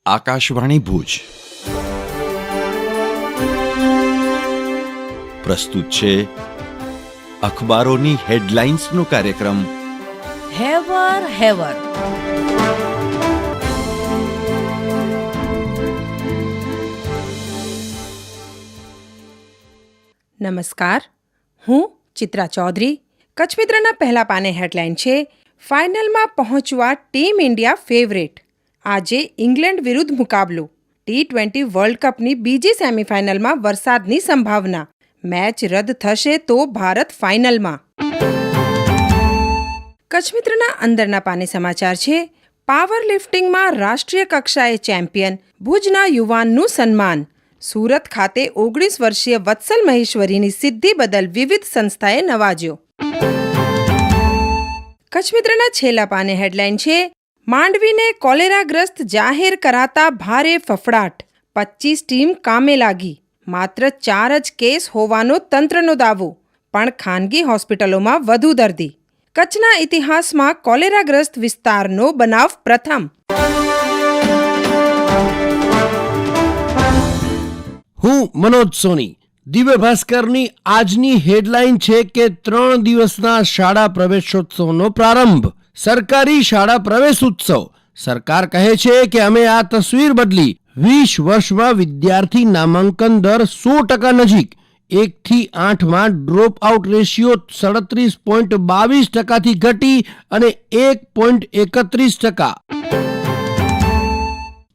આકાશવાણી ભુજ પ્રસ્તુત છે અખબારોની હેડલાઇન્સનો કાર્યક્રમ હેવર હેવર. નમસ્કાર, હું ચિત્રા ચૌધરી. કચ્છ મિત્રના પહેલા પાને હેડલાઇન છે, ફાઇનલમાં પહોંચવા ટીમ ઇન્ડિયા ફેવરેટ. આજે ઇંગ્લેન્ડ વિરુદ્ધ મુકાબલો. T20 વર્લ્ડ કપની બીજી સેમિફાઇનલમાં વરસાદની સંભાવના. મેચ રદ થશે તો ભારત ફાઇનલમાં. કચ્છ મિત્રના અંદરના પાને સમાચાર છે, પાવર લિફ્ટિંગમાં રાષ્ટ્રીય કક્ષાએ ચેમ્પિયન, ભુજના યુવાનનું સન્માન. સુરત ખાતે 19 વર્ષીય વત્સલ મહેશ્વરીની સિદ્ધિ બદલ વિવિધ સંસ્થાએ નવાજ્યો. કચ્છ મિત્રના છેલ્લા પાને હેડલાઇન છે, માંડવીને કોલેરાગ્રસ્ત જાહેર કરાતા ભારે ફફડાટ. 25 ટીમ કામે લાગી. માત્ર 4 જ કેસ હોવાનો તંત્રનો દાવો, પણ ખાનગી હોસ્પિટલોમાં વધુ દર્દી. કચ્છના ઇતિહાસમાં કોલેરાગ્રસ્ત વિસ્તારનો બનાવ પ્રથમ. હું મનોજ સોની. દિવ્ય ભાસ્કરની આજની હેડલાઇન છે કે 3 દિવસના શાળા પ્રવેશોત્સવનો પ્રારંભ. સરકારી શાળા પ્રવેશ ઉત્સવ. સરકાર કહે છે કે અમે આ તસવીર બદલી. 20 વર્ષમાં વિદ્યાર્થી નામાંકન દર 100% નજીક. 1 થી 8 માં ડ્રોપ આઉટ રેશિયો 37.22% થી ઘટી અને 1.31%.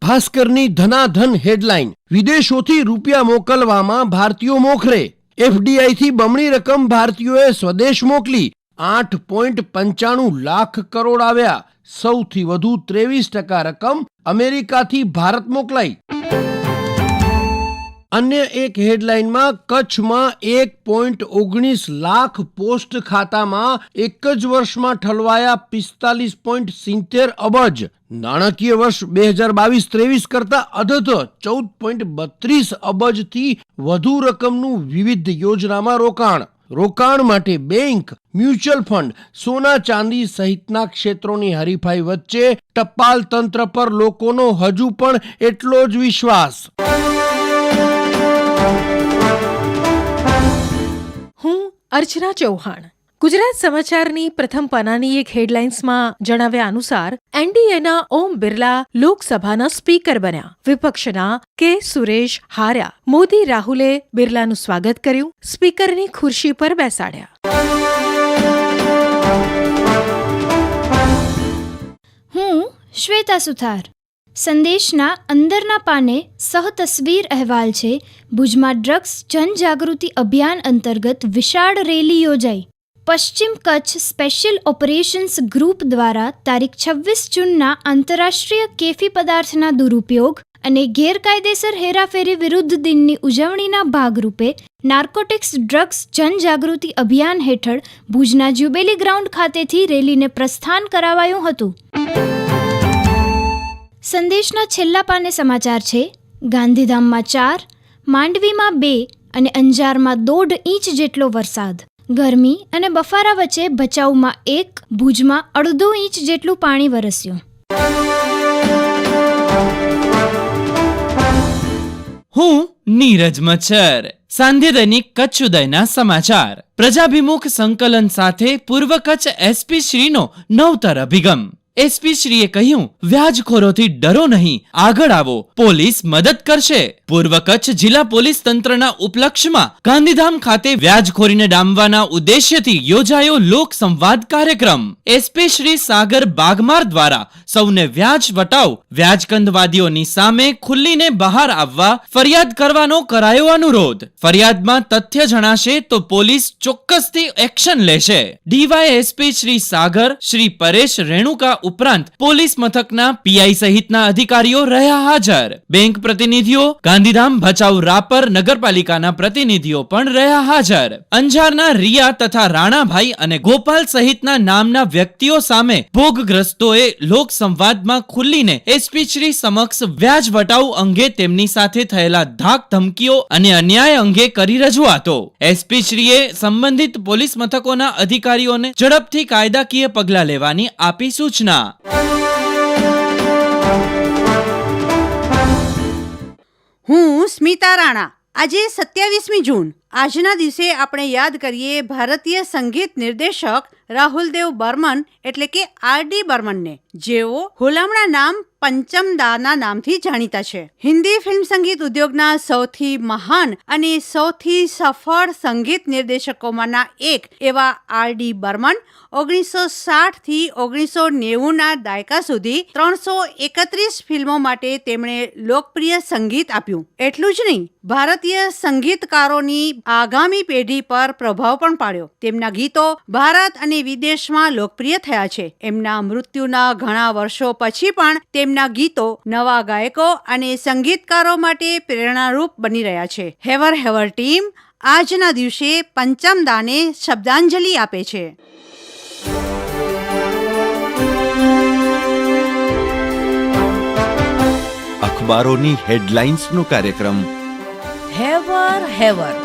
ભાસ્કરની ધનાધન હેડલાઇન. વિદેશોથી રૂપિયા મોકલવામાં ભારતીયો મોખરે. FDI થી બમણી રકમ ભારતીયોએ સ્વદેશ મોકલી. 8.95 લાખ કરોડ આવ્યા. સૌથી વધુ 23% રકમ અમેરિકાથી ભારત મોકલાઈ. અન્ય એક હેડલાઇનમાં કચ્છમાં 1.19 લાખ પોસ્ટ ખાતામાં એક જ વર્ષમાં ઠલવાયા 45.70 અબજ. નાણાકીય વર્ષ 2022-23 કરતા અધધ 14.32 અબજથી વધુ રકમનું વિવિધ યોજનામાં રોકાણ. રોકાણ માટે બેંક, મ્યુચ્યુઅલ ફંડ, સોના ચાંદી સહિતના ક્ષેત્રોની હરીફાઈ વચ્ચે ટપાલ તંત્ર પર લોકોનો હજુ પણ એટલો જ વિશ્વાસ. હું અર્ચના ચૌહાણ. ગુજરાત સમાચારની પ્રથમ પાનાની એક હેડલાઇન્સમાં જણાવ્યા અનુસાર એનડીએના ઓમ બિરલા લોકસભાના સ્પીકર બન્યા. વિપક્ષના કે સુરેશ હાર્યા. મોદી રાહુલે બિરલાનું સ્વાગત કર્યું. સ્પીકરની ખુરશી પર બેસાડ્યા. હું શ્વેતા સુથાર. સંદેશના અંદરના પાને સહતસવીર અહેવાલ છે, ભુજમાં ડ્રગ્સ જનજાગૃતિ અભિયાન અંતર્ગત વિશાળ રેલી યોજાઈ. પશ્ચિમ કચ્છ સ્પેશિયલ ઓપરેશન્સ ગ્રુપ દ્વારા તારીખ 26 જૂનના આંતરરાષ્ટ્રીય કેફી પદાર્થના દુરુપયોગ અને ગેરકાયદેસર હેરાફેરી વિરુદ્ધ દિનની ઉજવણીના ભાગરૂપે નાર્કોટિક્સ ડ્રગ્સ જનજાગૃતિ અભિયાન હેઠળ ભુજના જ્યુબેલી ગ્રાઉન્ડ ખાતેથી રેલીને પ્રસ્થાન કરાવાયું હતું. સંદેશના છેલ્લા પાને સમાચાર છે, ગાંધીધામમાં 4, માંડવીમાં 2 અને અંજારમાં 1.5 ઇંચ જેટલો વરસાદ. ગરમી અને બફારા વચ્ચે ભચાઉમાં 1, ભુજમાં 1.5 ઇંચ જેટલું પાણી વરસ્યું. હું નીરજ મચ્છર. સાંધ્ય દૈનિક કચ્છ ઉદયના સમાચાર. પ્રજાભિમુખ સંકલન સાથે પૂર્વ કચ્છ એસપી શ્રીનો નવતર અભિગમ. એસપી શ્રીએ કહ્યું, વ્યાજખોરોથી ડરો નહીં, આગળ આવો, પોલીસ મદદ કરશે. પૂર્વ કચ્છ જિલ્લા પોલીસ તંત્રના ઉપલક્ષ્યમાં ગાંધીધામ ખાતે વ્યાજખોરીને ડામવાના ઉદ્દેશ્યથી યોજાયો લોક સંવાદ કાર્યક્રમ. એસપી શ્રી સાગર બાગમાર દ્વારા સૌને વ્યાજ વટાવ, વ્યાજકંદવાદીઓની સામે ખુલ્લીને બહાર આવવા ફરિયાદ કરવાનો કરાયો અનુરોધ. ફરિયાદમાં તથ્ય જણાશે તો પોલીસ ચોક્કસથી એક્શન લેશે. ડીવાયએસપી શ્રી સાગર, શ્રી પરેશ રેણુકા ઉપરાંત પોલીસ મથકના પીઆઈ સહિતના અધિકારીઓ રહ્યા હાજર. બેંક પ્રતિનિધિઓ, ગાંધીધામ, ભચાઉ, રાપર નગરપાલિકાના પ્રતિનિધિઓ પણ રહ્યા હાજર. અંજારના રિયા તથા રાણાભાઈ અને ગોપાલ સહિતના નામના વ્યક્તિઓ સામે ભોગગ્રસ્તોએ લોક સંવાદમાં ખુલ્લીને એસપી શ્રી સમક્ષ વ્યાજ વટાવ અંગે તેમની સાથે થયેલા ધાક ધમકીઓ અને અન્યાય અંગે કરી રજૂઆતો. એસપી શ્રીએ સંબંધિત પોલીસ મથકોના અધિકારીઓને ઝડપથી કાયદાકીય પગલાં લેવાની આપી સૂચના. સ્મિતા રાણા. આજે 27મી જૂન. આજના દિવસે આપણે યાદ કરીએ ભારતીય સંગીત નિર્દેશક રાહુલદેવ બર્મન એટલે કે આર.ડી. બર્મનને, જેઓ હુલામણા નામ પંચમ દાના નામથી જાણીતા છે. હિન્દી ફિલ્મ સંગીત ઉદ્યોગના સૌથી મહાન અને સૌથી સફળ સંગીત નિર્દેશકોમાંના એક એવા આર.ડી. બર્મન 1960 થી 1990ના દાયકા સુધી 331 ફિલ્મો માટે તેમણે લોકપ્રિય સંગીત આપ્યું. એટલું જ નહીં, ભારતીય સંગીતકારોની આગામી પેઢી પર પ્રભાવ પણ પાડ્યો. તેમના ગીતો ભારત અને વિદેશમાં લોકપ્રિય થયા છે. એમના મૃત્યુના ઘણા વર્ષો પછી પણ તેમના ગીતો નવા ગાયકો અને સંગીતકારો માટે પ્રેરણારૂપ બની રહ્યા છે. હેવર હેવર ટીમ આજના દિવસે પંચમ દાને શબ્દાંજલિ આપે છે. અખબારોની હેડલાઇન્સનો કાર્યક્રમ હેવર હેવર.